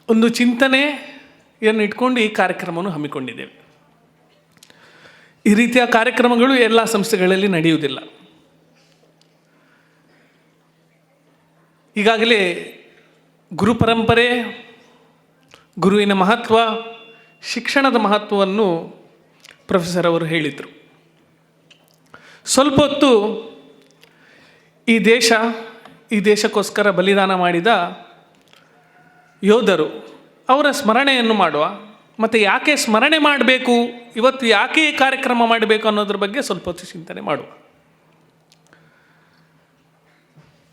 ಒಂದು ಚಿಂತನೆಯನ್ನು ಇಟ್ಕೊಂಡು ಈ ಕಾರ್ಯಕ್ರಮವನ್ನು ಹಮ್ಮಿಕೊಂಡಿದ್ದೇವೆ. ಈ ರೀತಿಯ ಕಾರ್ಯಕ್ರಮಗಳು ಎಲ್ಲ ಸಂಸ್ಥೆಗಳಲ್ಲಿ ನಡೆಯುವುದಿಲ್ಲ. ಈಗಾಗಲೇ ಗುರು ಪರಂಪರೆ, ಗುರುವಿನ ಮಹತ್ವ, ಶಿಕ್ಷಣದ ಮಹತ್ವವನ್ನು ಪ್ರೊಫೆಸರ್ ಅವರು ಹೇಳಿದರು. ಸ್ವಲ್ಪ ಹೊತ್ತು ಈ ದೇಶಕ್ಕೋಸ್ಕರ ಬಲಿದಾನ ಮಾಡಿದ ಯೋಧರು ಅವರ ಸ್ಮರಣೆಯನ್ನು ಮಾಡುವ, ಮತ್ತು ಯಾಕೆ ಸ್ಮರಣೆ ಮಾಡಬೇಕು, ಇವತ್ತು ಯಾಕೆ ಈ ಕಾರ್ಯಕ್ರಮ ಮಾಡಬೇಕು ಅನ್ನೋದ್ರ ಬಗ್ಗೆ ಸ್ವಲ್ಪ ಹೊತ್ತು ಚಿಂತನೆ ಮಾಡುವ.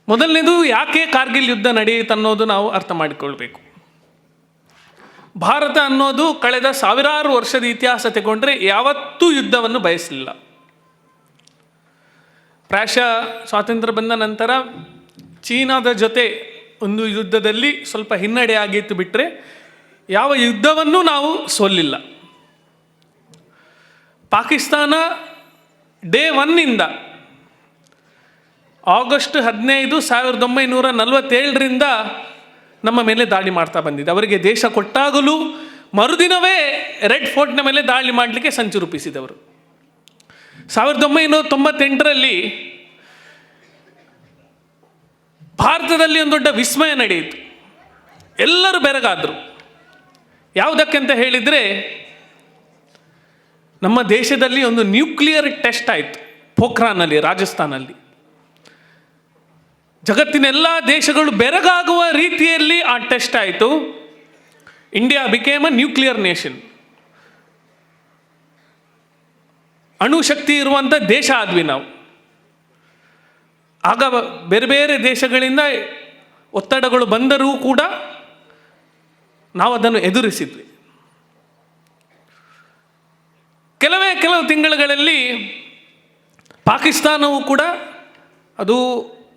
ಮೊದಲನೇದು, ಯಾಕೆ ಕಾರ್ಗಿಲ್ ಯುದ್ಧ ನಡೆಯಿತು ಅನ್ನೋದು ನಾವು ಅರ್ಥ ಮಾಡಿಕೊಳ್ಬೇಕು. ಭಾರತ ಅನ್ನೋದು ಕಳೆದ ಸಾವಿರಾರು ವರ್ಷದ ಇತಿಹಾಸ ತಗೊಂಡ್ರೆ ಯಾವತ್ತೂ ಯುದ್ಧವನ್ನು ಬಯಸಲಿಲ್ಲ. ಪ್ರಾಯಶಃ ಸ್ವಾತಂತ್ರ್ಯ ಬಂದ ನಂತರ ಚೀನಾದ ಜೊತೆ ಒಂದು ಯುದ್ಧದಲ್ಲಿ ಸ್ವಲ್ಪ ಹಿನ್ನಡೆ ಆಗಿತ್ತು ಬಿಟ್ಟರೆ ಯಾವ ಯುದ್ಧವನ್ನೂ ನಾವು ಸೋಲಿಲ್ಲ. ಪಾಕಿಸ್ತಾನ ಡೇ 1 ಆಗಸ್ಟ್ 15, 1947 ನಮ್ಮ ಮೇಲೆ ದಾಳಿ ಮಾಡ್ತಾ ಬಂದಿದೆ. ಅವರಿಗೆ ದೇಶ ಕೊಟ್ಟಾಗಲೂ ಮರುದಿನವೇ ರೆಡ್ ಫೋರ್ಟ್ನ ಮೇಲೆ ದಾಳಿ ಮಾಡಲಿಕ್ಕೆ ಸಂಚು ರೂಪಿಸಿದವರು. 1998 ಭಾರತದಲ್ಲಿ ಒಂದು ದೊಡ್ಡ ವಿಸ್ಮಯ ನಡೆಯಿತು. ಎಲ್ಲರೂ ಬೆರಗಾದರು. ಯಾವುದಕ್ಕಂತ ಹೇಳಿದರೆ, ನಮ್ಮ ದೇಶದಲ್ಲಿ ಒಂದು ನ್ಯೂಕ್ಲಿಯರ್ ಟೆಸ್ಟ್ ಆಯಿತು ಪೋಖ್ರಾನಲ್ಲಿ, ರಾಜಸ್ಥಾನಲ್ಲಿ. ಜಗತ್ತಿನ ಎಲ್ಲ ದೇಶಗಳು ಬೆರಗಾಗುವ ರೀತಿಯಲ್ಲಿ ಆ ಟೆಸ್ಟ್ ಆಯಿತು. India became a nuclear nation. ಅಣುಶಕ್ತಿ ಇರುವಂಥ ದೇಶ ಆದ್ವಿ ನಾವು. ಆಗ ಬೇರೆ ಬೇರೆ ದೇಶಗಳಿಂದ ಒತ್ತಡಗಳು ಬಂದರೂ ಕೂಡ ನಾವು ಅದನ್ನು ಎದುರಿಸಿದ್ವಿ. ಕೆಲವು ತಿಂಗಳುಗಳಲ್ಲಿ ಪಾಕಿಸ್ತಾನವು ಕೂಡ, ಅದು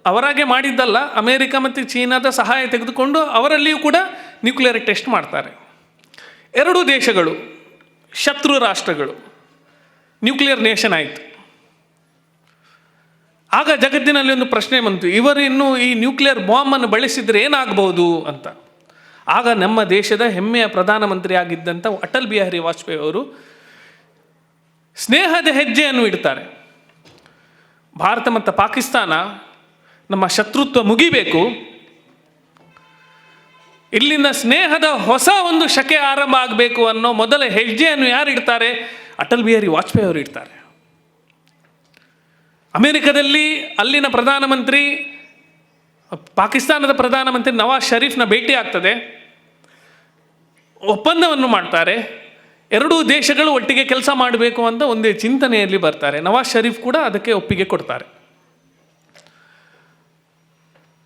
ಅವರಾಗೆ ಮಾಡಿದ್ದಲ್ಲ, ಅಮೇರಿಕ ಮತ್ತು ಚೀನಾದ ಸಹಾಯ ತೆಗೆದುಕೊಂಡು ಅವರಲ್ಲಿಯೂ ಕೂಡ ನ್ಯೂಕ್ಲಿಯರ್ ಟೆಸ್ಟ್ ಮಾಡ್ತಾರೆ. 2 ದೇಶಗಳು ಶತ್ರು ರಾಷ್ಟ್ರಗಳು, ನ್ಯೂಕ್ಲಿಯರ್ ನೇಷನ್ ಆಯಿತು. ಆಗ ಜಗತ್ತಿನಲ್ಲಿ ಒಂದು ಪ್ರಶ್ನೆ ಬಂತು, ಇವರು ಇನ್ನೂ ಈ ನ್ಯೂಕ್ಲಿಯರ್ ಬಾಂಬನ್ನು ಬಳಸಿದರೆ ಏನಾಗಬಹುದು ಅಂತ. ಆಗ ನಮ್ಮ ದೇಶದ ಹೆಮ್ಮೆಯ ಪ್ರಧಾನಮಂತ್ರಿ ಆಗಿದ್ದಂಥ ಅಟಲ್ ಬಿಹಾರಿ ವಾಜಪೇಯಿ ಅವರು ಸ್ನೇಹದ ಹೆಜ್ಜೆಯನ್ನು ಇಡ್ತಾರೆ. ಭಾರತ ಮತ್ತು ಪಾಕಿಸ್ತಾನ ನಮ್ಮ ಶತ್ರುತ್ವ ಮುಗಿಬೇಕು, ಇಲ್ಲಿಂದ ಸ್ನೇಹದ ಹೊಸ ಒಂದು ಶಕೆ ಆರಂಭ ಆಗಬೇಕು ಅನ್ನೋ ಮೊದಲ ಹೆಜ್ಜೆಯನ್ನು ಯಾರು ಇಡ್ತಾರೆ? ಅಟಲ್ ಬಿಹಾರಿ ವಾಜಪೇಯಿ ಅವರು ಇಡ್ತಾರೆ. ಅಮೆರಿಕದಲ್ಲಿ ಅಲ್ಲಿನ ಪ್ರಧಾನಮಂತ್ರಿ ಪಾಕಿಸ್ತಾನದ ಪ್ರಧಾನಮಂತ್ರಿ ನವಾಜ್ ಶರೀಫ್ನ ಭೇಟಿ ಆಗ್ತದೆ, ಒಪ್ಪಂದವನ್ನು ಮಾಡ್ತಾರೆ. 2 ದೇಶಗಳು ಒಟ್ಟಿಗೆ ಕೆಲಸ ಮಾಡಬೇಕು ಅಂತ ಒಂದೇ ಚಿಂತನೆಯಲ್ಲಿ ಬರ್ತಾರೆ. ನವಾಜ್ ಶರೀಫ್ ಕೂಡ ಅದಕ್ಕೆ ಒಪ್ಪಿಗೆ ಕೊಡ್ತಾರೆ.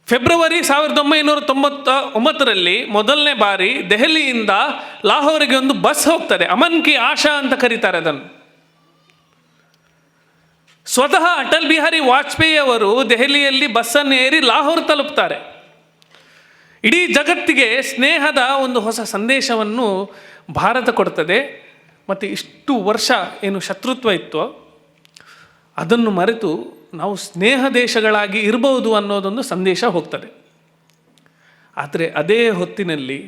ಫೆಬ್ರವರಿ 1999 ಮೊದಲನೇ ಬಾರಿ ದೆಹಲಿಯಿಂದ ಲಾಹೋರಿಗೆ ಒಂದು ಬಸ್ ಹೋಗ್ತದೆ. ಅಮನ್ ಕಿ ಆಶಾ ಅಂತ ಕರೀತಾರೆ ಅದನ್ನು. ಸ್ವತಃ ಅಟಲ್ ಬಿಹಾರಿ ವಾಜಪೇಯಿ ಅವರು ದೆಹಲಿಯಲ್ಲಿ ಬಸ್ಸನ್ನು ಏರಿ ಲಾಹೋರ್ ತಲುಪ್ತಾರೆ. ಇಡೀ ಜಗತ್ತಿಗೆ ಸ್ನೇಹದ ಒಂದು ಹೊಸ ಸಂದೇಶವನ್ನು ಭಾರತ ಕೊಡ್ತದೆ. ಮತ್ತು ಇಷ್ಟು ವರ್ಷ ಏನು ಶತ್ರುತ್ವ ಇತ್ತೋ ಅದನ್ನು ಮರೆತು ನಾವು ಸ್ನೇಹ ದೇಶಗಳಾಗಿ ಇರಬಹುದು ಅನ್ನೋದೊಂದು ಸಂದೇಶ ಹೋಗ್ತದೆ. ಆದರೆ ಅದೇ ಹೊತ್ತಿನಲ್ಲಿ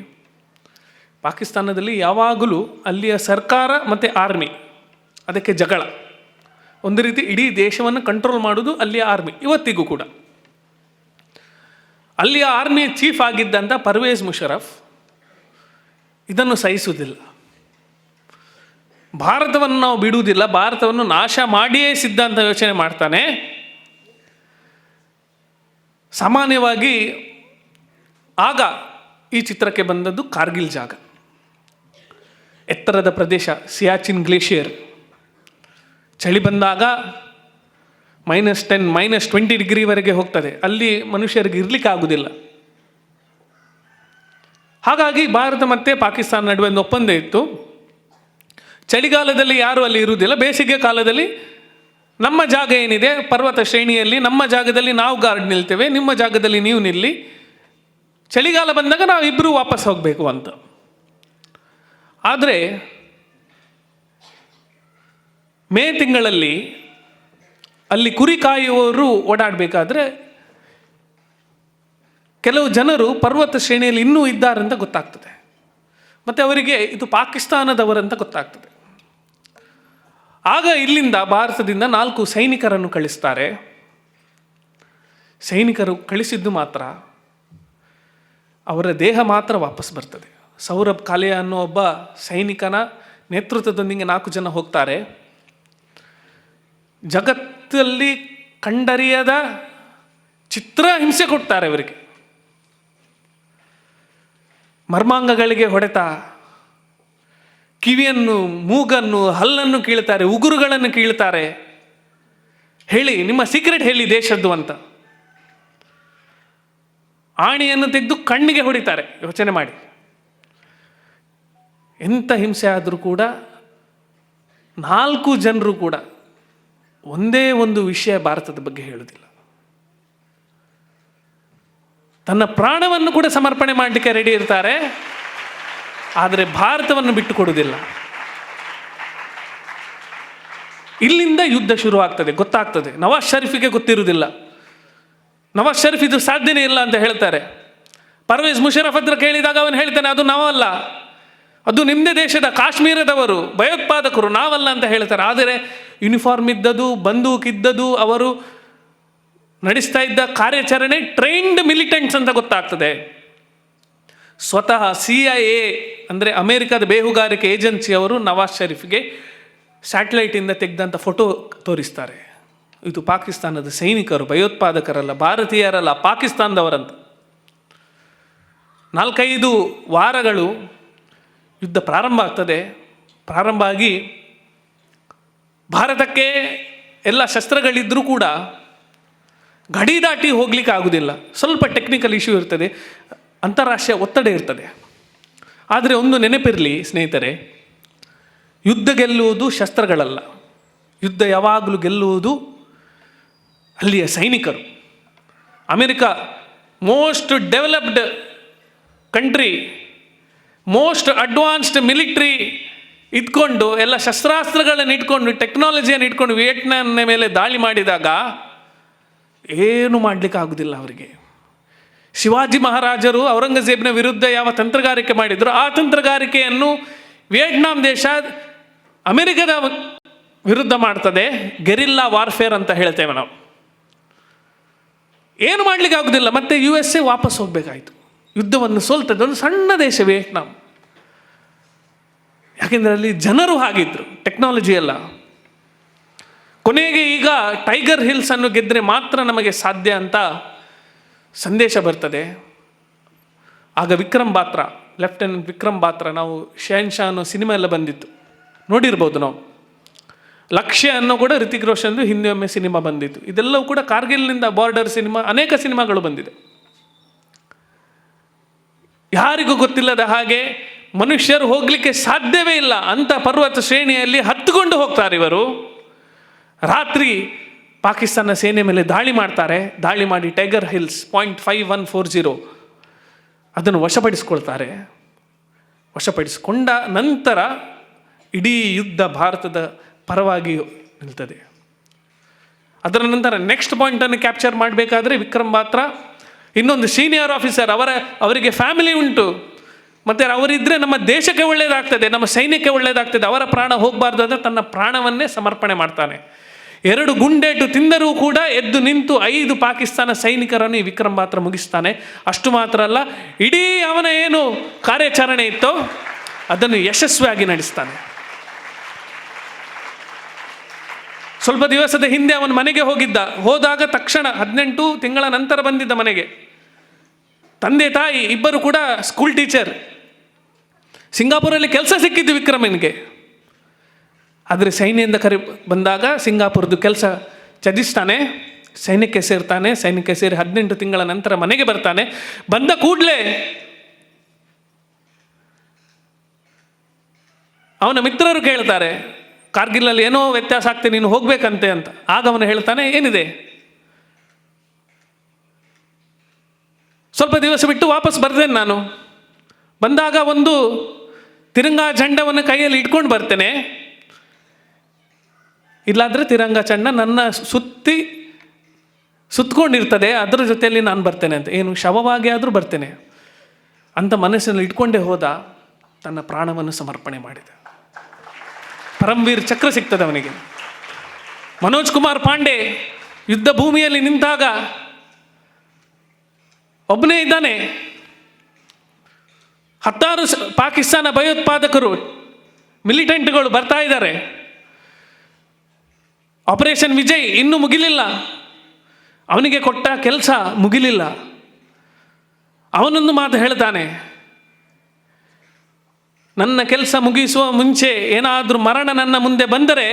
ಪಾಕಿಸ್ತಾನದಲ್ಲಿ ಯಾವಾಗಲೂ ಅಲ್ಲಿಯ ಸರ್ಕಾರ ಮತ್ತು ಆರ್ಮಿ ಅದಕ್ಕೆ ಜಗಳ. ಒಂದು ರೀತಿ ಇಡೀ ದೇಶವನ್ನು ಕಂಟ್ರೋಲ್ ಮಾಡೋದು ಅಲ್ಲಿಯ ಆರ್ಮಿ. ಇವತ್ತಿಗೂ ಕೂಡ ಅಲ್ಲಿಯ ಆರ್ಮಿಯ ಚೀಫ್ ಆಗಿದ್ದಂಥ ಪರ್ವೇಜ್ ಮುಷರಫ್ ಇದನ್ನು ಸಹಿಸುವುದಿಲ್ಲ. ಭಾರತವನ್ನು ನಾವು ಬಿಡುವುದಿಲ್ಲ, ಭಾರತವನ್ನು ನಾಶ ಮಾಡಿಯೇ ಸಿದ್ಧಾಂತ ಯೋಚನೆ ಮಾಡ್ತಾನೆ. ಸಾಮಾನ್ಯವಾಗಿ ಆಗ ಈ ಚಿತ್ರಕ್ಕೆ ಬಂದದ್ದು ಕಾರ್ಗಿಲ್ ಜಾಗ, ಎತ್ತರದ ಪ್ರದೇಶ, ಸಿಯಾಚಿನ್ ಗ್ಲೇಷಿಯರ್. ಚಳಿ ಬಂದಾಗ -10, -20 ಡಿಗ್ರಿವರೆಗೆ ಹೋಗ್ತದೆ. ಅಲ್ಲಿ ಮನುಷ್ಯರಿಗೆ ಇರಲಿಕ್ಕೆ ಆಗುವುದಿಲ್ಲ. ಹಾಗಾಗಿ ಭಾರತ ಮತ್ತು ಪಾಕಿಸ್ತಾನ ನಡುವೆ ಒಂದು ಒಪ್ಪಂದ ಇತ್ತು. ಚಳಿಗಾಲದಲ್ಲಿ ಯಾರೂ ಅಲ್ಲಿ ಇರುವುದಿಲ್ಲ, ಬೇಸಿಗೆ ಕಾಲದಲ್ಲಿ ನಮ್ಮ ಜಾಗ ಏನಿದೆ ಪರ್ವತ ಶ್ರೇಣಿಯಲ್ಲಿ, ನಮ್ಮ ಜಾಗದಲ್ಲಿ ನಾವು ಗಾರ್ಡ್ ನಿಲ್ತೇವೆ, ನಿಮ್ಮ ಜಾಗದಲ್ಲಿ ನೀವು ನಿಲ್ಲಿ, ಚಳಿಗಾಲ ಬಂದಾಗ ನಾವಿಬ್ಬರೂ ವಾಪಸ್ ಹೋಗಬೇಕು ಅಂತ. ಆದರೆ ಮೇ ತಿಂಗಳಲ್ಲಿ ಅಲ್ಲಿ ಕುರಿ ಕಾಯುವವರು ಓಡಾಡಬೇಕಾದ್ರೆ ಕೆಲವು ಜನರು ಪರ್ವತ ಶ್ರೇಣಿಯಲ್ಲಿ ಇನ್ನೂ ಇದ್ದಾರಂತ ಗೊತ್ತಾಗ್ತದೆ. ಮತ್ತು ಅವರಿಗೆ ಇದು ಪಾಕಿಸ್ತಾನದವರಂತ ಗೊತ್ತಾಗ್ತದೆ. ಆಗ ಇಲ್ಲಿಂದ ಭಾರತದಿಂದ 4 ಸೈನಿಕರನ್ನು ಕಳಿಸ್ತಾರೆ. ಸೈನಿಕರು ಕಳಿಸಿದ್ದು ಮಾತ್ರ, ಅವರ ದೇಹ ಮಾತ್ರ ವಾಪಸ್ ಬರ್ತದೆ. ಸೌರಭ್ ಕಾಲಿಯಾ ಅನ್ನೋ ಒಬ್ಬ ಸೈನಿಕನ ನೇತೃತ್ವದೊಂದಿಗೆ 4 ಜನ ಹೋಗ್ತಾರೆ. ಜಗತ್ತಲ್ಲಿ ಕಂಡರಿಯದ ಚಿತ್ರಹಿಂಸೆ ಕೊಡ್ತಾರೆ ಅವರಿಗೆ. ಮರ್ಮಾಂಗಗಳಿಗೆ ಹೊಡೆತ, ಕಿವಿಯನ್ನು, ಮೂಗನ್ನು, ಹಲ್ಲನ್ನು ಕೀಳ್ತಾರೆ, ಉಗುರುಗಳನ್ನು ಕೀಳ್ತಾರೆ. ಹೇಳಿ, ನಿಮ್ಮ ಸೀಕ್ರೆಟ್ ಹೇಳಿ ದೇಶದ್ದು ಅಂತ. ಆಣಿಯನ್ನು ತೆಗೆದು ಕಣ್ಣಿಗೆ ಹೊಡಿತಾರೆ. ಯೋಚನೆ ಮಾಡಿ, ಎಂಥ ಹಿಂಸೆ ಆದರೂ ಕೂಡ 4 ಜನರು ಕೂಡ ಒಂದೇ ಒಂದು ವಿಷಯ ಭಾರತದ ಬಗ್ಗೆ ಹೇಳುವುದಿಲ್ಲ. ತನ್ನ ಪ್ರಾಣವನ್ನು ಕೂಡ ಸಮರ್ಪಣೆ ಮಾಡಲಿಕ್ಕೆ ರೆಡಿ ಇರ್ತಾರೆ, ಆದರೆ ಭಾರತವನ್ನು ಬಿಟ್ಟು ಕೊಡುವುದಿಲ್ಲ. ಇಲ್ಲಿಂದ ಯುದ್ಧ ಶುರುವಾಗ್ತದೆ. ಗೊತ್ತಾಗ್ತದೆ, ನವಾಜ್ ಶರೀಫಿಗೆ ಗೊತ್ತಿರುವುದಿಲ್ಲ. ನವಾಜ್ ಶರೀಫ್ ಇದು ಸಾಧ್ಯನೇ ಇಲ್ಲ ಅಂತ ಹೇಳ್ತಾರೆ. ಪರ್ವೇಜ್ ಮುಷರಫ್ ಹತ್ರ ಕೇಳಿದಾಗ ಅವನು ಹೇಳ್ತಾನೆ, ಅದು ನಾವಲ್ಲ, ಅದು ನಿಮ್ಮದೇ ದೇಶದ ಕಾಶ್ಮೀರದವರು, ಭಯೋತ್ಪಾದಕರು, ನಾವಲ್ಲ ಅಂತ ಹೇಳ್ತಾರೆ. ಆದರೆ ಯೂನಿಫಾರ್ಮ್ ಇದ್ದದು, ಬಂದೂಕಿದ್ದದು, ಅವರು ನಡೆಸ್ತಾ ಇದ್ದ ಕಾರ್ಯಾಚರಣೆ ಟ್ರೈನ್ಡ್ ಮಿಲಿಟೆಂಟ್ಸ್ ಅಂತ ಗೊತ್ತಾಗ್ತದೆ. ಸ್ವತಃ CIA ಅಂದರೆ ಅಮೇರಿಕದ ಬೇಹುಗಾರಿಕೆ ಏಜೆನ್ಸಿಯವರು ನವಾಜ್ ಶರೀಫ್ಗೆ ಸ್ಯಾಟಲೈಟಿಂದ ತೆಗೆದಂಥ ಫೋಟೋ ತೋರಿಸ್ತಾರೆ. ಇದು ಪಾಕಿಸ್ತಾನದ ಸೈನಿಕರು, ಭಯೋತ್ಪಾದಕರಲ್ಲ, ಭಾರತೀಯರಲ್ಲ, ಪಾಕಿಸ್ತಾನದವರಂತ. 4-5 ವಾರಗಳು ಯುದ್ಧ ಪ್ರಾರಂಭ ಆಗ್ತದೆ. ಪ್ರಾರಂಭ ಆಗಿ ಭಾರತಕ್ಕೆ ಎಲ್ಲ ಶಸ್ತ್ರಗಳಿದ್ದರೂ ಕೂಡ ಗಡಿ ದಾಟಿ ಹೋಗ್ಲಿಕ್ಕೆ ಆಗೋದಿಲ್ಲ. ಸ್ವಲ್ಪ ಟೆಕ್ನಿಕಲ್ ಇಶ್ಯೂ ಇರ್ತದೆ, ಅಂತಾರಾಷ್ಟ್ರೀಯ ಒತ್ತಡ ಇರ್ತದೆ. ಆದರೆ ಒಂದು ನೆನಪಿರಲಿ ಸ್ನೇಹಿತರೆ, ಯುದ್ಧ ಗೆಲ್ಲುವುದು ಶಸ್ತ್ರಗಳಲ್ಲ. ಯುದ್ಧ ಯಾವಾಗಲೂ ಗೆಲ್ಲುವುದು ಅಲ್ಲಿಯ ಸೈನಿಕರು. America most developed country, most advanced military ಇಟ್ಕೊಂಡು, ಎಲ್ಲ ಶಸ್ತ್ರಾಸ್ತ್ರಗಳನ್ನು ಇಟ್ಕೊಂಡು, ಟೆಕ್ನಾಲಜಿಯನ್ನು ಇಟ್ಕೊಂಡು ವಿಯೆಟ್ನಾಂನ ಮೇಲೆ ದಾಳಿ ಮಾಡಿದಾಗ ಏನು ಮಾಡಲಿಕ್ಕೆ ಆಗೋದಿಲ್ಲ ಅವರಿಗೆ. ಶಿವಾಜಿ ಮಹಾರಾಜರು ಔರಂಗಜೇಬನ ವಿರುದ್ಧ ಯಾವ ತಂತ್ರಗಾರಿಕೆ ಮಾಡಿದ್ರು, ಆ ತಂತ್ರಗಾರಿಕೆಯನ್ನು ವಿಯೆಟ್ನಾಂ ದೇಶ ಅಮೆರಿಕದ ವಿರುದ್ಧ ಮಾಡ್ತದೆ. ಗೆರಿಲ್ಲಾ ವಾರ್ಫೇರ್ ಅಂತ ಹೇಳ್ತೇವೆ ನಾವು. ಏನು ಮಾಡಲಿಕ್ಕೆ ಆಗೋದಿಲ್ಲ. ಮತ್ತು USA ವಾಪಸ್ ಹೋಗಬೇಕಾಯಿತು. ಯುದ್ಧವನ್ನು ಸೋಲ್ತದೆ. ಒಂದು ಸಣ್ಣ ದೇಶ ವಿಯೆಟ್ನಾಂ. ಯಾಕೆಂದರೆ ಅಲ್ಲಿ ಜನರು ಹಾಗಿದ್ರು, ಟೆಕ್ನಾಲಜಿ ಎಲ್ಲ. ಕೊನೆಗೆ ಈಗ ಟೈಗರ್ ಹಿಲ್ಸ್ ಅನ್ನು ಗೆದ್ದರೆ ಮಾತ್ರ ನಮಗೆ ಸಾಧ್ಯ ಅಂತ ಸಂದೇಶ ಬರ್ತದೆ. ಆಗ ವಿಕ್ರಮ್ ಬಾತ್ರಾ, ಲೆಫ್ಟಿನೆಂಟ್ ವಿಕ್ರಮ್ ಬಾತ್ರಾ, ನಾವು ಶಹನ್ಶಾ ಅನ್ನೋ ಸಿನಿಮಾ ಎಲ್ಲ ಬಂದಿತ್ತು, ನೋಡಿರ್ಬೋದು ನಾವು. ಲಕ್ಷ್ಯ ಅನ್ನೋ ಕೂಡ ರಿತಿಕ್ ರೋಷನ್ದು ಹಿಂದೆ ಒಮ್ಮೆ ಸಿನಿಮಾ ಬಂದಿತ್ತು. ಇದೆಲ್ಲವೂ ಕೂಡ ಕಾರ್ಗಿಲ್ನಿಂದ ಬಾರ್ಡರ್ ಸಿನಿಮಾ, ಅನೇಕ ಸಿನಿಮಾಗಳು ಬಂದಿದೆ. ಯಾರಿಗೂ ಗೊತ್ತಿಲ್ಲದ ಹಾಗೆ ಮನುಷ್ಯರು ಹೋಗಲಿಕ್ಕೆ ಸಾಧ್ಯವೇ ಇಲ್ಲ ಅಂತ ಪರ್ವತ ಶ್ರೇಣಿಯಲ್ಲಿ ಹತ್ತುಕೊಂಡು ಹೋಗ್ತಾರೆ ಇವರು. ರಾತ್ರಿ ಪಾಕಿಸ್ತಾನ ಸೇನೆ ಮೇಲೆ ದಾಳಿ ಮಾಡ್ತಾರೆ. ದಾಳಿ ಮಾಡಿ ಟೈಗರ್ ಹಿಲ್ಸ್ .5140 ಅದನ್ನು ವಶಪಡಿಸ್ಕೊಳ್ತಾರೆ. ವಶಪಡಿಸಿಕೊಂಡ ನಂತರ ಇಡೀ ಯುದ್ಧ ಭಾರತದ ಪರವಾಗಿ ನಿಲ್ತದೆ. ಅದರ ನಂತರ ನೆಕ್ಸ್ಟ್ ಪಾಯಿಂಟನ್ನು ಕ್ಯಾಪ್ಚರ್ ಮಾಡಬೇಕಾದ್ರೆ ವಿಕ್ರಮ್ ಬಾತ್ರಾ ಇನ್ನೊಂದು ಸೀನಿಯರ್ ಆಫೀಸರ್, ಅವರಿಗೆ ಫ್ಯಾಮಿಲಿ ಉಂಟು, ಮತ್ತು ಅವರಿದ್ದರೆ ನಮ್ಮ ದೇಶಕ್ಕೆ ಒಳ್ಳೆಯದಾಗ್ತದೆ, ನಮ್ಮ ಸೈನ್ಯಕ್ಕೆ ಒಳ್ಳೆಯದಾಗ್ತದೆ, ಅವರ ಪ್ರಾಣ ಹೋಗಬಾರ್ದು ಅಂತ ತನ್ನ ಪ್ರಾಣವನ್ನೇ ಸಮರ್ಪಣೆ ಮಾಡ್ತಾನೆ. 2 ಗುಂಡೇಟು ತಿಂದರೂ ಕೂಡ ಎದ್ದು ನಿಂತು 5 ಪಾಕಿಸ್ತಾನ ಸೈನಿಕರನ್ನು ಈ ವಿಕ್ರಮ್ ಬಾತ್ರಾ ಮುಗಿಸ್ತಾನೆ. ಅಷ್ಟು ಮಾತ್ರ ಅಲ್ಲ, ಇಡೀ ಅವನ ಏನು ಕಾರ್ಯಾಚರಣೆ ಇತ್ತೋ ಅದನ್ನು ಯಶಸ್ವಿಯಾಗಿ ನಡೆಸ್ತಾನೆ. ಸ್ವಲ್ಪ ದಿವಸದ ಹಿಂದೆ ಅವನ ಮನೆಗೆ ಹೋದಾಗ ತಕ್ಷಣ 18 ತಿಂಗಳ ನಂತರ ಬಂದಿದ್ದ ಮನೆಗೆ. ತಂದೆ ತಾಯಿ ಇಬ್ಬರು ಕೂಡ ಸ್ಕೂಲ್ ಟೀಚರ್. ಸಿಂಗಾಪುರಲ್ಲಿ ಕೆಲಸ ಸಿಕ್ಕಿದ್ದು ವಿಕ್ರಮನಿಗೆ. ಆದರೆ ಸೈನ್ಯದಿಂದ ಬಂದಾಗ ಸಿಂಗಾಪುರದ್ದು ಕೆಲಸ ತ್ಯಜಿಸ್ತಾನೆ, ಸೈನ್ಯಕ್ಕೆ ಸೇರ್ತಾನೆ. ಸೈನ್ಯಕ್ಕೆ ಸೇರಿ 18 ತಿಂಗಳ ನಂತರ ಮನೆಗೆ ಬರ್ತಾನೆ. ಬಂದ ಕೂಡಲೇ ಅವನ ಮಿತ್ರರು ಕೇಳ್ತಾರೆ, ಕಾರ್ಗಿಲಲ್ಲಿ ಏನೋ ವ್ಯತ್ಯಾಸ ಆಗ್ತದೆ, ನೀನು ಹೋಗ್ಬೇಕಂತೆ ಅಂತ. ಆಗ ಅವನು ಹೇಳ್ತಾನೆ, ಏನಿದೆ, ಸ್ವಲ್ಪ ದಿವಸ ಬಿಟ್ಟು ವಾಪಸ್ ಬರ್ತೇನೆ ನಾನು. ಬಂದಾಗ ಒಂದು ತಿರಂಗಾ झंडाವನ್ನು ಕೈಯಲ್ಲಿ ಇಟ್ಕೊಂಡು ಬರ್ತೇನೆ, ಇಲ್ಲಾಂದರೆ ತಿರಂಗಾ झंडा ನನ್ನ ಸುತ್ತಕೊಂಡಿರ್ತದೆ, ಅದರ ಜೊತೆಯಲ್ಲಿ ನಾನು ಬರ್ತೇನೆ ಅಂತ. ಏನು ಶವವಾಗಿ ಆದರೂ ಬರ್ತೇನೆ ಅಂತ ಮನಸ್ಸಿನಲ್ಲಿ ಇಟ್ಕೊಂಡೇ ಹೋದ. ತನ್ನ ಪ್ರಾಣವನ್ನು ಸಮರ್ಪಣೆ ಮಾಡಿದ. ಪರಮವೀರ್ ಚಕ್ರ ಸಿಗ್ತದೆ ಅವನಿಗೆ. ಮನೋಜ್ ಕುಮಾರ್ ಪಾಂಡೆ ಯುದ್ಧ ಭೂಮಿಯಲ್ಲಿ ನಿಂತಾಗ ಒಬ್ಬನೇ ಇದ್ದಾನೆ. 10 ಪಾಕಿಸ್ತಾನ ಭಯೋತ್ಪಾದಕರು ಮಿಲಿಟೆಂಟ್ಗಳು ಬರ್ತಾ ಇದ್ದಾರೆ. ಆಪರೇಷನ್ ವಿಜಯ್ ಇನ್ನೂ ಮುಗಿಲಿಲ್ಲ, ಅವನಿಗೆ ಕೊಟ್ಟ ಕೆಲಸ ಮುಗಿಲಿಲ್ಲ. ಅವನೊಂದು ಮಾತು ಹೇಳ್ತಾನೆ, ನನ್ನ ಕೆಲಸ ಮುಗಿಸುವ ಮುಂಚೆ ಏನಾದರೂ ಮರಣ ನನ್ನ ಮುಂದೆ ಬಂದರೆ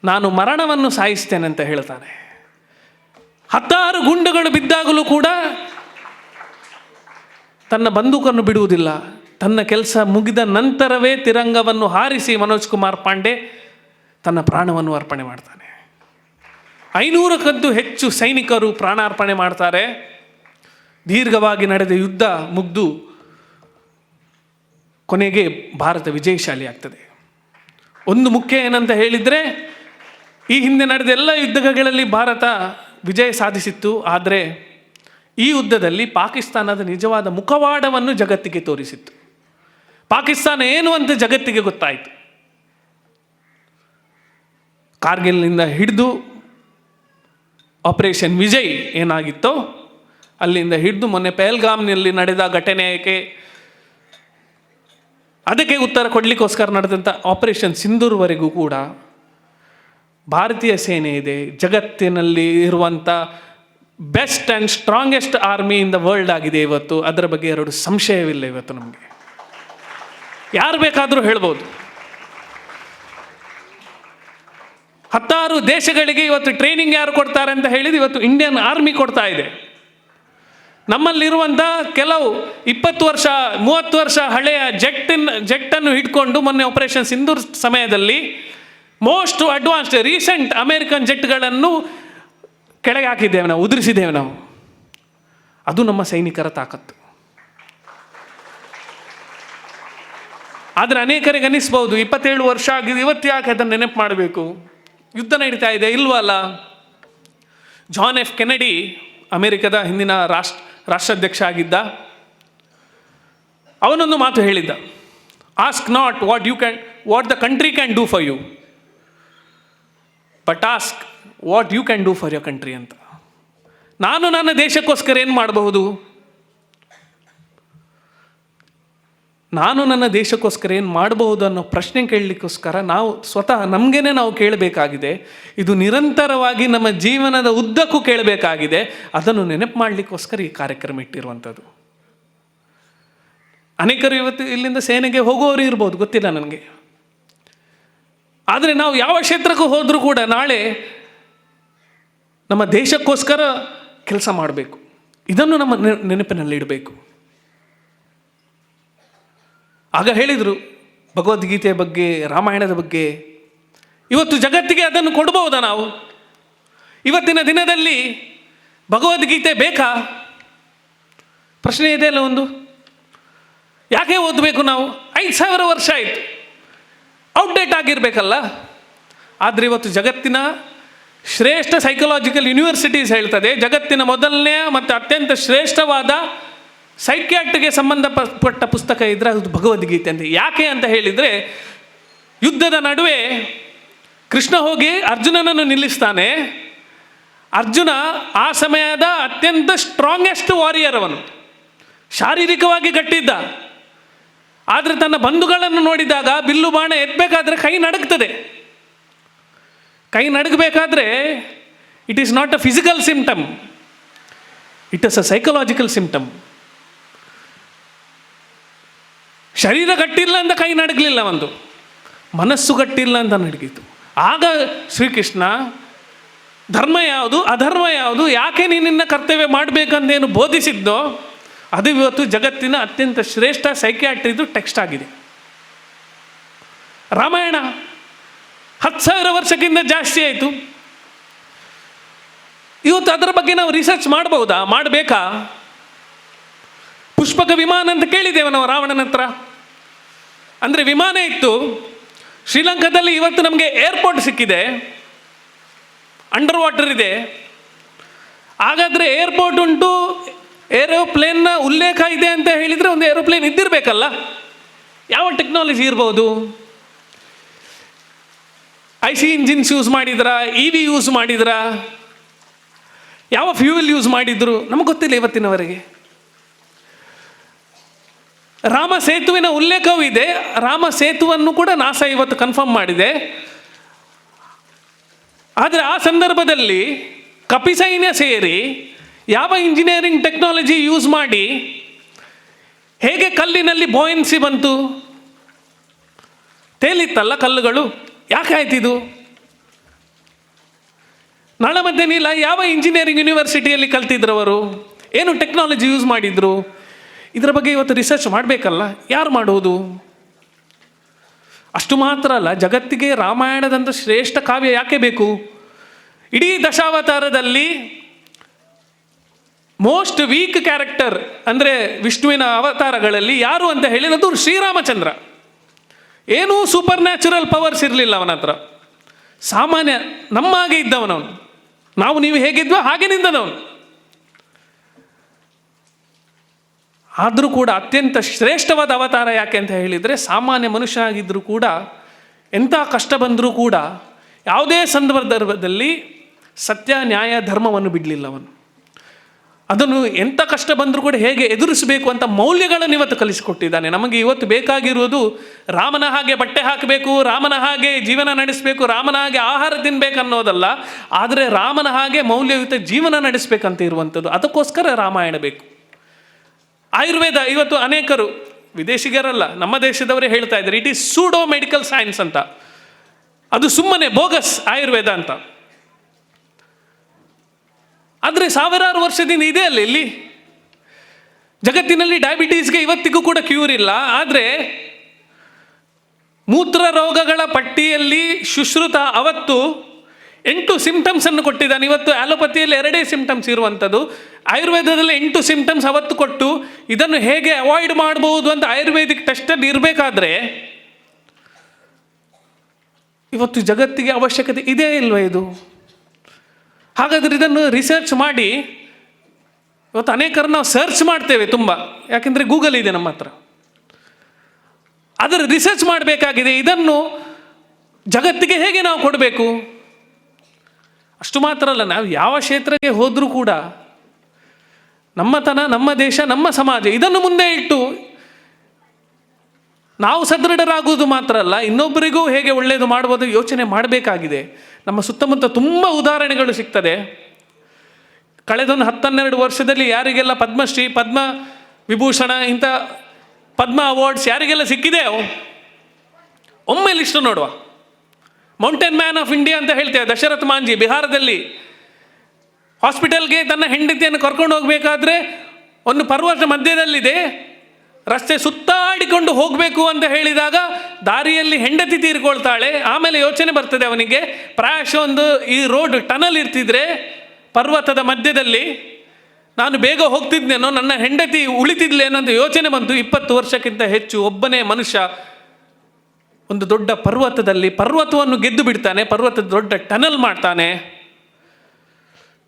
ನಾನು ಮರಣವನ್ನು ಸಾಯಿಸ್ತೇನೆ ಅಂತ ಹೇಳ್ತಾನೆ. 10 ಗುಂಡುಗಳು ಬಿದ್ದಾಗಲೂ ಕೂಡ ತನ್ನ ಬಂದೂಕನ್ನು ಬಿಡುವುದಿಲ್ಲ. ತನ್ನ ಕೆಲಸ ಮುಗಿದ ನಂತರವೇ ತಿರಂಗವನ್ನು ಹಾರಿಸಿ ಮನೋಜ್ ಕುಮಾರ್ ಪಾಂಡೆ ತನ್ನ ಪ್ರಾಣವನ್ನು ಅರ್ಪಣೆ ಮಾಡ್ತಾನೆ. 500ಕ್ಕಂತೂ ಹೆಚ್ಚು ಸೈನಿಕರು ಪ್ರಾಣಾರ್ಪಣೆ ಮಾಡ್ತಾರೆ. ದೀರ್ಘವಾಗಿ ನಡೆದ ಯುದ್ಧ ಮುಗಿದು ಕೊನೆಗೆ ಭಾರತ ವಿಜಯಶಾಲಿ ಆಗ್ತದೆ. ಒಂದು ಮುಖ್ಯ ಏನಂತ ಹೇಳಿದರೆ, ಈ ಹಿಂದೆ ನಡೆದ ಎಲ್ಲ ಯುದ್ಧಗಳಲ್ಲಿ ಭಾರತ ವಿಜಯ ಸಾಧಿಸಿತ್ತು. ಆದರೆ ಈ ಯುದ್ಧದಲ್ಲಿ ಪಾಕಿಸ್ತಾನದ ನಿಜವಾದ ಮುಖವಾಡವನ್ನು ಜಗತ್ತಿಗೆ ತೋರಿಸಿತ್ತು. ಪಾಕಿಸ್ತಾನ ಏನು ಅಂತ ಜಗತ್ತಿಗೆ ಗೊತ್ತಾಯಿತು. ಕಾರ್ಗಿಲ್ನಿಂದ ಹಿಡಿದು ಆಪರೇಷನ್ ವಿಜಯ್ ಏನಾಗಿತ್ತೋ ಅಲ್ಲಿಂದ ಹಿಡಿದು ಮೊನ್ನೆ ಪಹಲ್ಗಾಮ್ನಲ್ಲಿ ನಡೆದ ಘಟನೆಗೆ ಅದಕ್ಕೆ ಉತ್ತರ ಕೊಡಲಿಕ್ಕೋಸ್ಕರ ನಡೆದಂಥ ಆಪರೇಷನ್ ಸಿಂಧೂರ್ವರೆಗೂ ಕೂಡ ಭಾರತೀಯ ಸೇನೆ ಇದೆ. ಜಗತ್ತಿನಲ್ಲಿ ಇರುವಂಥ best and strongest army in the world ಆಗಿದೆ ಇವತ್ತು. ಅದರ ಬಗ್ಗೆ 2 ಸಂಶಯವಿಲ್ಲ ಇವತ್ತು ನಮಗೆ. ಯಾರು ಬೇಕಾದರೂ ಹೇಳ್ಬೋದು. 16 ದೇಶಗಳಿಗೆ ಇವತ್ತು ಟ್ರೈನಿಂಗ್ ಯಾರು ಕೊಡ್ತಾರೆ ಅಂತ ಹೇಳಿದ್ದು ಇವತ್ತು ಇಂಡಿಯನ್ ಆರ್ಮಿ ಕೊಡ್ತಾ ಇದೆ. ನಮ್ಮಲ್ಲಿರುವಂಥ ಕೆಲವು 20 ವರ್ಷ 30 ವರ್ಷ ಹಳೆಯ ಜೆಟ್ಟನ್ನು ಹಿಡ್ಕೊಂಡು ಮೊನ್ನೆ ಆಪರೇಷನ್ ಸಿಂಧೂರ್ ಸಮಯದಲ್ಲಿ ಮೋಸ್ಟ್ ಅಡ್ವಾನ್ಸ್ಡ್ ರೀಸೆಂಟ್ ಅಮೇರಿಕನ್ ಜೆಟ್ಗಳನ್ನು ಕೆಳಗೆ ಹಾಕಿದ್ದೇವೆ ನಾವು, ಉದುರಿಸಿದ್ದೇವೆ ನಾವು. ಅದು ನಮ್ಮ ಸೈನಿಕರ ತಾಕತ್ತು. ಆದರೆ ಅನೇಕರಿಗೆ ಅನ್ನಿಸ್ಬೋದು 27 ವರ್ಷ ಆಗಿದೆ, ಇವತ್ತು ಯಾಕೆ ಅದನ್ನು ನೆನಪು ಮಾಡಬೇಕು, ಯುದ್ಧ ನಡೀತಾ ಇದೆ ಇಲ್ವಲ್ಲ. ಜಾನ್ ಎಫ್ ಕೆನೆಡಿ ಅಮೆರಿಕದ ಹಿಂದಿನ ರಾಷ್ಟ್ರಾಧ್ಯಕ್ಷ ಆಗಿದ್ದ. ಅವನೊಂದು ಮಾತು ಹೇಳಿದ್ದ, ask not what the country can do for you, but ask what you can do for your country ಅಂತ. ನಾನು ನನ್ನ ದೇಶಕ್ಕೋಸ್ಕರ ಏನು ಮಾಡಬಹುದು, ನಾನು ನನ್ನ ದೇಶಕ್ಕೋಸ್ಕರ ಏನು ಮಾಡಬಹುದು ಅನ್ನೋ ಪ್ರಶ್ನೆ ಕೇಳಲಿಕ್ಕೋಸ್ಕರ ನಾವು ಸ್ವತಃ ನಮಗೇನೆ ನಾವು ಕೇಳಬೇಕಾಗಿದೆ. ಇದು ನಿರಂತರವಾಗಿ ನಮ್ಮ ಜೀವನದ ಉದ್ದಕ್ಕೂ ಕೇಳಬೇಕಾಗಿದೆ. ಅದನ್ನು ನೆನಪು ಮಾಡಲಿಕ್ಕೋಸ್ಕರ ಈ ಕಾರ್ಯಕ್ರಮ ಇಟ್ಟಿರುವಂಥದ್ದು. ಅನೇಕರು ಇವತ್ತು ಇಲ್ಲಿಂದ ಸೇನೆಗೆ ಹೋಗುವವರು ಇರ್ಬೋದು, ಗೊತ್ತಿಲ್ಲ ನನಗೆ. ಆದರೆ ನಾವು ಯಾವ ಕ್ಷೇತ್ರಕ್ಕೂ ಹೋದರೂ ಕೂಡ ನಾಳೆ ನಮ್ಮ ದೇಶಕ್ಕೋಸ್ಕರ ಕೆಲಸ ಮಾಡಬೇಕು. ಇದನ್ನು ನಮ್ಮ ನೆನಪಿನಲ್ಲಿ ಇಡಬೇಕು. ಆಗ ಹೇಳಿದರು ಭಗವದ್ಗೀತೆಯ ಬಗ್ಗೆ, ರಾಮಾಯಣದ ಬಗ್ಗೆ. ಇವತ್ತು ಜಗತ್ತಿಗೆ ಅದನ್ನು ಕೊಡ್ಬೋದಾ ನಾವು? ಇವತ್ತಿನ ದಿನದಲ್ಲಿ ಭಗವದ್ಗೀತೆ ಬೇಕಾ? ಪ್ರಶ್ನೆ ಇದೆ ಅಲ್ಲ ಒಂದು. ಯಾಕೆ ಓದಬೇಕು ನಾವು? 5000 ವರ್ಷ ಆಯಿತು, ಔಟ್ಡೇಟ್ ಆಗಿರಬೇಕಲ್ಲ. ಆದರೆ ಇವತ್ತು ಜಗತ್ತಿನ ಶ್ರೇಷ್ಠ ಸೈಕಲಾಜಿಕಲ್ ಯೂನಿವರ್ಸಿಟೀಸ್ ಹೇಳ್ತದೆ, ಜಗತ್ತಿನ ಮೊದಲನೆಯ ಮತ್ತು ಅತ್ಯಂತ ಶ್ರೇಷ್ಠವಾದ ಸೈಕ್ಯಾಟ್ರಿಗೆ ಸಂಬಂಧಪಟ್ಟ ಪುಸ್ತಕ ಇದ್ದರೆ ಅದು ಭಗವದ್ಗೀತೆ ಅಂತ. ಯಾಕೆ ಅಂತ ಹೇಳಿದರೆ, ಯುದ್ಧದ ನಡುವೆ ಕೃಷ್ಣ ಹೋಗಿ ಅರ್ಜುನನನ್ನು ನಿಲ್ಲಿಸ್ತಾನೆ. ಅರ್ಜುನ ಆ ಸಮಯದ ಅತ್ಯಂತ ಸ್ಟ್ರಾಂಗೆಸ್ಟ್ ವಾರಿಯರ್, ಅವನು ಶಾರೀರಿಕವಾಗಿ ಗಟ್ಟಿದ್ದ. ಆದರೆ ತನ್ನ ಬಂಧುಗಳನ್ನು ನೋಡಿದಾಗ ಬಿಲ್ಲು ಬಾಣ ಎತ್ತಬೇಕಾದ್ರೆ ಕೈ ನಡುಗ್ತದೆ. ಕೈ ನಡುಗಬೇಕಾದ್ರೆ it is not a physical symptom, it is a psychological symptom. ಶರೀರ ಗಟ್ಟಿಲ್ಲ ಅಂತ ಕೈ ನಡಗಲಿಲ್ಲ, ಒಂದು ಮನಸ್ಸು ಗಟ್ಟಿಲ್ಲ ಅಂತ ನಡಗಿತು. ಆಗ ಶ್ರೀಕೃಷ್ಣ ಧರ್ಮ ಯಾವುದು ಅಧರ್ಮ ಯಾವುದು, ಯಾಕೆ ನೀನಿನ್ನ ಕರ್ತವ್ಯ ಮಾಡಬೇಕಂತೇನು ಬೋಧಿಸಿದ್ದೋ ಅದು ಇವತ್ತು ಜಗತ್ತಿನ ಅತ್ಯಂತ ಶ್ರೇಷ್ಠ ಸೈಕ್ಯಾಟ್ರಿದು ಟೆಕ್ಸ್ಟ್ ಆಗಿದೆ. ರಾಮಾಯಣ 10,000 ವರ್ಷಕ್ಕಿಂತ ಜಾಸ್ತಿ ಆಯಿತು. ಇವತ್ತು ಅದರ ಬಗ್ಗೆ ನಾವು ರಿಸರ್ಚ್ ಮಾಡ್ಬೋದಾ? ಮಾಡಬೇಕಾ? ಪುಷ್ಪಕ ವಿಮಾನ ಅಂತ ಕೇಳಿದ್ದೇವೆ ನಾವು ರಾವಣನ ಹತ್ರ. ಅಂದರೆ ವಿಮಾನ ಇತ್ತು. ಶ್ರೀಲಂಕಾದಲ್ಲಿ ಇವತ್ತು ನಮಗೆ ಏರ್ಪೋರ್ಟ್ ಸಿಕ್ಕಿದೆ, ಅಂಡರ್ ವಾಟರ್ ಇದೆ. ಹಾಗಾದರೆ ಏರ್ಪೋರ್ಟ್ ಉಂಟು, ಏರೋಪ್ಲೇನ್ನ ಉಲ್ಲೇಖ ಇದೆ ಅಂತ ಹೇಳಿದರೆ ಒಂದು ಏರೋಪ್ಲೇನ್ ಇದ್ದಿರಬೇಕಲ್ಲ. ಯಾವ ಟೆಕ್ನಾಲಜಿ ಇರ್ಬೋದು? IC ಇಂಜಿನ್ಸ್ ಯೂಸ್ ಮಾಡಿದ್ರಾ, EV ಯೂಸ್ ಮಾಡಿದ್ರಾ, ಯಾವ ಫ್ಯೂಯಲ್ ಯೂಸ್ ಮಾಡಿದ್ರು ನಮಗೆ ಗೊತ್ತಿಲ್ಲ ಇವತ್ತಿನವರೆಗೆ. ರಾಮ ಸೇತುವಿನ ಉಲ್ಲೇಖವೂ ಇದೆ. ರಾಮ ಸೇತುವನ್ನು ಕೂಡ ನಾಸಾ ಇವತ್ತು ಕನ್ಫರ್ಮ್ ಮಾಡಿದೆ. ಆದರೆ ಆ ಸಂದರ್ಭದಲ್ಲಿ ಕಪಿಸೈನ್ಯ ಸೇರಿ ಯಾವ ಇಂಜಿನಿಯರಿಂಗ್ ಟೆಕ್ನಾಲಜಿ ಯೂಸ್ ಮಾಡಿ ಹೇಗೆ ಕಲ್ಲಿನಲ್ಲಿ ಬೋಯನ್ಸಿ ಬಂತು? ತೇಲಿತ್ತಲ್ಲ ಕಲ್ಲುಗಳು, ಯಾಕೆ ಆಯ್ತಿದು? ನಳಮಧ್ಯ ನೀಲ ಯಾವ ಇಂಜಿನಿಯರಿಂಗ್ ಯೂನಿವರ್ಸಿಟಿಯಲ್ಲಿ ಕಲ್ತಿದ್ರು ಅವರು? ಏನು ಟೆಕ್ನಾಲಜಿ ಯೂಸ್ ಮಾಡಿದ್ರು? ಇದರ ಬಗ್ಗೆ ಇವತ್ತು ರಿಸರ್ಚ್ ಮಾಡಬೇಕಲ್ಲ. ಯಾರು ಮಾಡುವುದು? ಅಷ್ಟು ಮಾತ್ರ ಅಲ್ಲ, ಜಗತ್ತಿಗೆ ರಾಮಾಯಣದಂಥ ಶ್ರೇಷ್ಠ ಕಾವ್ಯ ಯಾಕೆ ಬೇಕು? ಇಡೀ ದಶಾವತಾರದಲ್ಲಿ ಮೋಸ್ಟ್ ವೀಕ್ ಕ್ಯಾರೆಕ್ಟರ್ ಅಂದರೆ ವಿಷ್ಣುವಿನ ಅವತಾರಗಳಲ್ಲಿ ಯಾರು ಅಂತ ಹೇಳಿರೋದು ಶ್ರೀರಾಮಚಂದ್ರ. ಏನೂ ಸೂಪರ್ ನ್ಯಾಚುರಲ್ ಪವರ್ಸ್ ಇರಲಿಲ್ಲ ಅವನ ಹತ್ರ. ಸಾಮಾನ್ಯ ನಮ್ಮಾಗೆ ಇದ್ದವನವನು. ನಾವು ನೀವು ಹೇಗಿದ್ವೋ ಹಾಗೆ ನಿಂದನವನು. ಆದರೂ ಕೂಡ ಅತ್ಯಂತ ಶ್ರೇಷ್ಠವಾದ ಅವತಾರ ಯಾಕೆ ಅಂತ ಹೇಳಿದರೆ, ಸಾಮಾನ್ಯ ಮನುಷ್ಯನಾಗಿದ್ದರೂ ಕೂಡ ಎಂಥ ಕಷ್ಟ ಬಂದರೂ ಕೂಡ ಯಾವುದೇ ಸಂದರ್ಭದಲ್ಲಿ ಸತ್ಯ ನ್ಯಾಯ ಧರ್ಮವನ್ನು ಬಿಡಲಿಲ್ಲ ಅವನು. ಅದನ್ನು ಎಂಥ ಕಷ್ಟ ಬಂದರೂ ಕೂಡ ಹೇಗೆ ಎದುರಿಸಬೇಕು ಅಂತ ಮೌಲ್ಯಗಳನ್ನು ಇವತ್ತು ಕಲಿಸಿಕೊಟ್ಟಿದ್ದಾನೆ. ನಮಗೆ ಇವತ್ತು ಬೇಕಾಗಿರುವುದು ರಾಮನ ಹಾಗೆ ಬಟ್ಟೆ ಹಾಕಬೇಕು, ರಾಮನ ಹಾಗೆ ಜೀವನ ನಡೆಸಬೇಕು, ರಾಮನ ಹಾಗೆ ಆಹಾರ ತಿನ್ನಬೇಕು ಅನ್ನೋದಲ್ಲ, ಆದರೆ ರಾಮನ ಹಾಗೆ ಮೌಲ್ಯಯುತ ಜೀವನ ನಡೆಸಬೇಕಂತ ಇರುವಂಥದ್ದು. ಅದಕ್ಕೋಸ್ಕರ ರಾಮಾಯಣ ಬೇಕು. ಆಯುರ್ವೇದ ಇವತ್ತು ಅನೇಕರು, ವಿದೇಶಿಗರಲ್ಲ ನಮ್ಮ ದೇಶದವರೇ ಹೇಳ್ತಾ ಇದ್ದಾರೆ, it is pseudo medical science ಅಂತ. ಅದು ಸುಮ್ಮನೆ ಬೋಗಸ್ ಆಯುರ್ವೇದ ಅಂತ. ಆದರೆ ಸಾವಿರಾರು ವರ್ಷದಿಂದ ಇದೆ ಅಲ್ಲ ಇಲ್ಲಿ. ಜಗತ್ತಿನಲ್ಲಿ ಡಯಾಬಿಟೀಸ್ಗೆ ಇವತ್ತಿಗೂ ಕೂಡ ಕ್ಯೂರ್ ಇಲ್ಲ. ಆದರೆ ಮೂತ್ರ ರೋಗಗಳ ಪಟ್ಟಿಯಲ್ಲಿ ಸುಶ್ರುತ ಅವತ್ತು 8 ಸಿಂಪ್ಟಮ್ಸನ್ನು ಕೊಟ್ಟಿದ್ದಾನೆ. ಇವತ್ತು ಆಲೋಪತಿಯಲ್ಲಿ 2 ಸಿಂಪ್ಟಮ್ಸ್ ಇರುವಂಥದ್ದು. ಆಯುರ್ವೇದದಲ್ಲಿ 8 ಸಿಂಪ್ಟಮ್ಸ್ ಅವತ್ತು ಕೊಟ್ಟು ಇದನ್ನು ಹೇಗೆ ಅವಾಯ್ಡ್ ಮಾಡ್ಬೋದು ಅಂತ ಆಯುರ್ವೇದಿಕ್ ಟೆಸ್ಟಲ್ಲಿ ಇರಬೇಕಾದ್ರೆ ಇವತ್ತು ಜಗತ್ತಿಗೆ ಅವಶ್ಯಕತೆ ಇದೇ ಇಲ್ವ ಇದು? ಹಾಗಾದರೆ ಇದನ್ನು ರಿಸರ್ಚ್ ಮಾಡಿ ಇವತ್ತು ಅನೇಕರು ನಾವು ಸರ್ಚ್ ಮಾಡ್ತೇವೆ ತುಂಬ, ಯಾಕೆಂದರೆ ಗೂಗಲ್ ಇದೆ ನಮ್ಮ ಹತ್ರ. ಅದರ ರಿಸರ್ಚ್ ಮಾಡಬೇಕಾಗಿದೆ. ಇದನ್ನು ಜಗತ್ತಿಗೆ ಹೇಗೆ ನಾವು ಕೊಡಬೇಕು? ಅಷ್ಟು ಮಾತ್ರ ಅಲ್ಲ, ನಾವು ಯಾವ ಕ್ಷೇತ್ರಕ್ಕೆ ಹೋದರೂ ಕೂಡ ನಮ್ಮತನ, ನಮ್ಮ ದೇಶ, ನಮ್ಮ ಸಮಾಜ ಇದನ್ನು ಮುಂದೆ ಇಟ್ಟು ನಾವು ಸದೃಢರಾಗುವುದು ಮಾತ್ರ ಅಲ್ಲ, ಇನ್ನೊಬ್ಬರಿಗೂ ಹೇಗೆ ಒಳ್ಳೆಯದು ಮಾಡ್ಬೋದು ಯೋಚನೆ ಮಾಡಬೇಕಾಗಿದೆ. ನಮ್ಮ ಸುತ್ತಮುತ್ತ ತುಂಬ ಉದಾಹರಣೆಗಳು ಸಿಗ್ತದೆ. ಕಳೆದೊಂದು 10-12 ವರ್ಷದಲ್ಲಿ ಯಾರಿಗೆಲ್ಲ ಪದ್ಮಶ್ರೀ, ಪದ್ಮ ವಿಭೂಷಣ, ಇಂಥ ಪದ್ಮ ಅವಾರ್ಡ್ಸ್ ಯಾರಿಗೆಲ್ಲ ಸಿಕ್ಕಿದೆಯೋ ಒಮ್ಮೆ ಲಿಸ್ಟ್ ನೋಡುವ. ಮೌಂಟೇನ್ ಮ್ಯಾನ್ ಆಫ್ ಇಂಡಿಯಾ ಅಂತ ಹೇಳ್ತೇವೆ ದಶರಥ್ ಮಾಂಜಿ. ಬಿಹಾರದಲ್ಲಿ ಹಾಸ್ಪಿಟಲ್ಗೆ ತನ್ನ ಹೆಂಡತಿಯನ್ನು ಕರ್ಕೊಂಡು ಹೋಗಬೇಕಾದ್ರೆ ಒಂದು ಪರ್ವತ ಮಧ್ಯದಲ್ಲಿದೆ, ರಸ್ತೆ ಸುತ್ತಾಡಿಕೊಂಡು ಹೋಗಬೇಕು ಅಂತ ಹೇಳಿದಾಗ ದಾರಿಯಲ್ಲಿ ಹೆಂಡತಿ ತೀರ್ಕೊಳ್ತಾಳೆ. ಆಮೇಲೆ ಯೋಚನೆ ಬರ್ತದೆ ಅವನಿಗೆ, ಪ್ರಾಯಶಃ ಒಂದು ಈ ರೋಡ್ ಟನಲ್ ಇರ್ತಿದ್ರೆ ಪರ್ವತದ ಮಧ್ಯದಲ್ಲಿ ನಾನು ಬೇಗ ಹೋಗ್ತಿದ್ನೇನೋ, ನನ್ನ ಹೆಂಡತಿ ಉಳಿತಿದ್ಲೇನೋ ಅಂತ ಯೋಚನೆ ಬಂತು. 20 ವರ್ಷಕ್ಕಿಂತ ಹೆಚ್ಚು ಒಬ್ಬನೇ ಮನುಷ್ಯ ಒಂದು ದೊಡ್ಡ ಪರ್ವತವನ್ನು ಗೆದ್ದು ಬಿಡ್ತಾನೆ, ಪರ್ವತದ ದೊಡ್ಡ ಟನಲ್ ಮಾಡ್ತಾನೆ.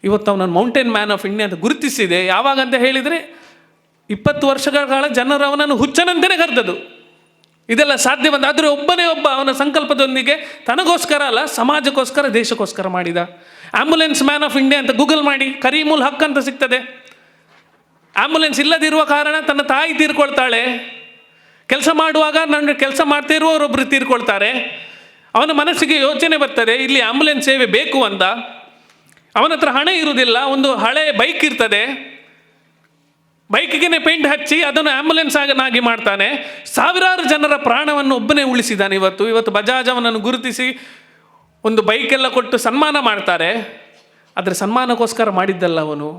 ಇವತ್ತು ಅವನನ್ನು ಮೌಂಟೇನ್ ಮ್ಯಾನ್ ಆಫ್ ಇಂಡಿಯಾ ಅಂತ ಗುರುತಿಸಿದೆ. ಯಾವಾಗ ಅಂತ ಹೇಳಿದರೆ 20 ವರ್ಷಗಳ ಕಾಲ ಜನರು ಅವನನ್ನು ಹುಚ್ಚನಂತೆಯೇ ಕರೆದದ್ದು. ಇದೆಲ್ಲ ಸಾಧ್ಯ ಬಂದ. ಆದರೆ ಒಬ್ಬನೇ ಒಬ್ಬ ಅವನ ಸಂಕಲ್ಪದೊಂದಿಗೆ ತನಗೋಸ್ಕರ ಅಲ್ಲ, ಸಮಾಜಕ್ಕೋಸ್ಕರ, ದೇಶಕ್ಕೋಸ್ಕರ ಮಾಡಿದ. ಆ್ಯಂಬುಲೆನ್ಸ್ ಮ್ಯಾನ್ ಆಫ್ ಇಂಡಿಯಾ ಅಂತ ಗೂಗಲ್ ಮಾಡಿ, ಕರೀಮುಲ್ ಹಕ್ ಅಂತ ಸಿಗ್ತದೆ. ಆ್ಯಂಬುಲೆನ್ಸ್ ಇಲ್ಲದಿರುವ ಕಾರಣ ತನ್ನ ತಾಯಿ ತೀರ್ಕೊಳ್ತಾಳೆ. ಕೆಲಸ ಮಾಡುವಾಗ ನನ್ನ ಕೆಲಸ ಮಾಡ್ತಾ ಇರುವವರೊಬ್ಬರು ತೀರ್ಕೊಳ್ತಾರೆ. ಅವನ ಮನಸ್ಸಿಗೆ ಯೋಚನೆ ಬರ್ತದೆ, ಇಲ್ಲಿ ಆ್ಯಂಬುಲೆನ್ಸ್ ಸೇವೆ ಬೇಕು ಅಂತ. ಅವನ ಹತ್ರ ಹಣ ಇರುವುದಿಲ್ಲ, ಒಂದು ಹಳೆ ಬೈಕ್ ಇರ್ತದೆ, ಬೈಕಿಗೆ ಪೇಂಟ್ ಹಚ್ಚಿ ಅದನ್ನು ಆ್ಯಂಬುಲೆನ್ಸ್ ಆಗಿ ಮಾಡ್ತಾನೆ. ಸಾವಿರಾರು ಜನರ ಪ್ರಾಣವನ್ನು ಒಬ್ಬನೇ ಉಳಿಸಿದ್ದಾನೆ. ಇವತ್ತು ಬಜಾಜ್ ಅವನನ್ನು ಗುರುತಿಸಿ ಒಂದು ಬೈಕೆಲ್ಲ ಕೊಟ್ಟು ಸನ್ಮಾನ ಮಾಡ್ತಾರೆ. ಆದರೆ ಸನ್ಮಾನಕ್ಕೋಸ್ಕರ ಮಾಡಿದ್ದಲ್ಲ ಅವನು.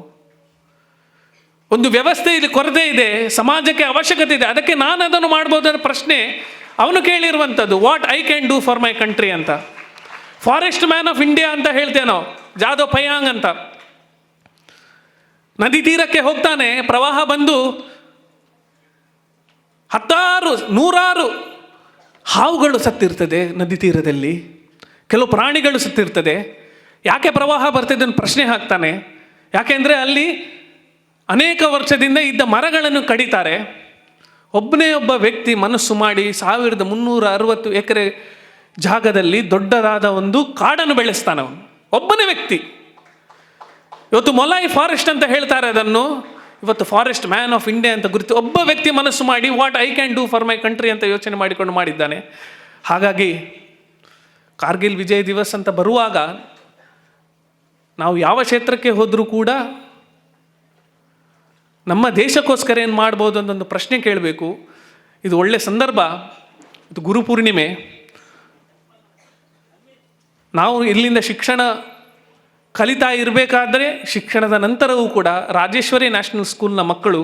ಒಂದು ವ್ಯವಸ್ಥೆ ಇಲ್ಲಿ ಕೊರತೆ ಇದೆ, ಸಮಾಜಕ್ಕೆ ಅವಶ್ಯಕತೆ ಇದೆ, ಅದಕ್ಕೆ ನಾನು ಅದನ್ನು ಮಾಡ್ಬೋದನ್ನ ಪ್ರಶ್ನೆ ಅವನು ಕೇಳಿರುವಂಥದ್ದು. What I can do for my country ಅಂತ. ಫಾರೆಸ್ಟ್ ಮ್ಯಾನ್ ಆಫ್ ಇಂಡಿಯಾ ಅಂತ ಹೇಳ್ತೇವೆ ನಾವು, ಜಾದವ್ ಪಯಾಂಗ್ ಅಂತ. ನದಿ ತೀರಕ್ಕೆ ಹೋಗ್ತಾನೆ, ಪ್ರವಾಹ ಬಂದು 100,000 ಹಾವುಗಳು ಸತ್ತಿರ್ತದೆ ನದಿ ತೀರದಲ್ಲಿ, ಕೆಲವು ಪ್ರಾಣಿಗಳು ಸತ್ತಿರ್ತದೆ. ಯಾಕೆ ಪ್ರವಾಹ ಬರ್ತಿದೆ ಅಂತ ಪ್ರಶ್ನೆ ಹಾಕ್ತಾನೆ. ಯಾಕೆಂದರೆ ಅಲ್ಲಿ ಅನೇಕ ವರ್ಷದಿಂದ ಇದ್ದ ಮರಗಳನ್ನು ಕಡಿತಾರೆ. ಒಬ್ಬನೇ ಒಬ್ಬ ವ್ಯಕ್ತಿ ಮನಸ್ಸು ಮಾಡಿ 1360 ಎಕರೆ ಜಾಗದಲ್ಲಿ ದೊಡ್ಡದಾದ ಒಂದು ಕಾಡನ್ನು ಬೆಳೆಸ್ತಾನೆ. ಅವನು ಒಬ್ಬನೇ ವ್ಯಕ್ತಿ. ಇವತ್ತು ಮೊಲಾಯ್ ಫಾರೆಸ್ಟ್ ಅಂತ ಹೇಳ್ತಾರೆ ಅದನ್ನು, ಇವತ್ತು ಫಾರೆಸ್ಟ್ ಮ್ಯಾನ್ ಆಫ್ ಇಂಡಿಯಾ ಅಂತ ಗುರುತು ಒಬ್ಬ ವ್ಯಕ್ತಿ ಮನಸ್ಸು ಮಾಡಿ what I can do for my country ಅಂತ ಯೋಚನೆ ಮಾಡಿಕೊಂಡು ಮಾಡಿದ್ದಾನೆ. ಹಾಗಾಗಿ ಕಾರ್ಗಿಲ್ ವಿಜಯ್ ದಿವಸ್ ಅಂತ ಬರುವಾಗ ನಾವು ಯಾವ ಕ್ಷೇತ್ರಕ್ಕೆ ಹೋದರೂ ಕೂಡ ನಮ್ಮ ದೇಶಕ್ಕೋಸ್ಕರ ಏನು ಮಾಡ್ಬೋದು ಅಂತೊಂದು ಪ್ರಶ್ನೆ ಕೇಳಬೇಕು. ಇದು ಒಳ್ಳೆಯ ಸಂದರ್ಭ, ಇದು ಗುರುಪೂರ್ಣಿಮೆ. ನಾವು ಇಲ್ಲಿಂದ ಶಿಕ್ಷಣ ಕಲಿತಾ ಇರಬೇಕಾದ್ರೆ ಶಿಕ್ಷಣದ ನಂತರವೂ ಕೂಡ ರಾಜೇಶ್ವರಿ ನ್ಯಾಷನಲ್ ಸ್ಕೂಲ್ನ ಮಕ್ಕಳು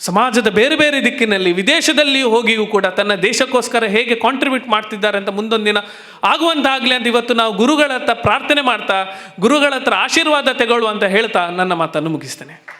ಸಮಾಜದ ಬೇರೆ ಬೇರೆ ದಿಕ್ಕಿನಲ್ಲಿ ವಿದೇಶದಲ್ಲಿ ಹೋಗಿಯೂ ಕೂಡ ತನ್ನ ದೇಶಕ್ಕೋಸ್ಕರ ಹೇಗೆ ಕಾಂಟ್ರಿಬ್ಯೂಟ್ ಮಾಡ್ತಿದ್ದಾರೆ ಅಂತ ಮುಂದೊಂದಿನ ಆಗುವಂತಾಗಲಿ ಅಂತ ಇವತ್ತು ನಾವು ಗುರುಗಳ ಹತ್ರ ಪ್ರಾರ್ಥನೆ ಮಾಡ್ತಾ ಗುರುಗಳ ಹತ್ರ ಆಶೀರ್ವಾದ ತಗೊಳ್ಳುವ ಅಂತ ಹೇಳ್ತಾ ನನ್ನ ಮಾತನ್ನು ಮುಗಿಸ್ತೇನೆ.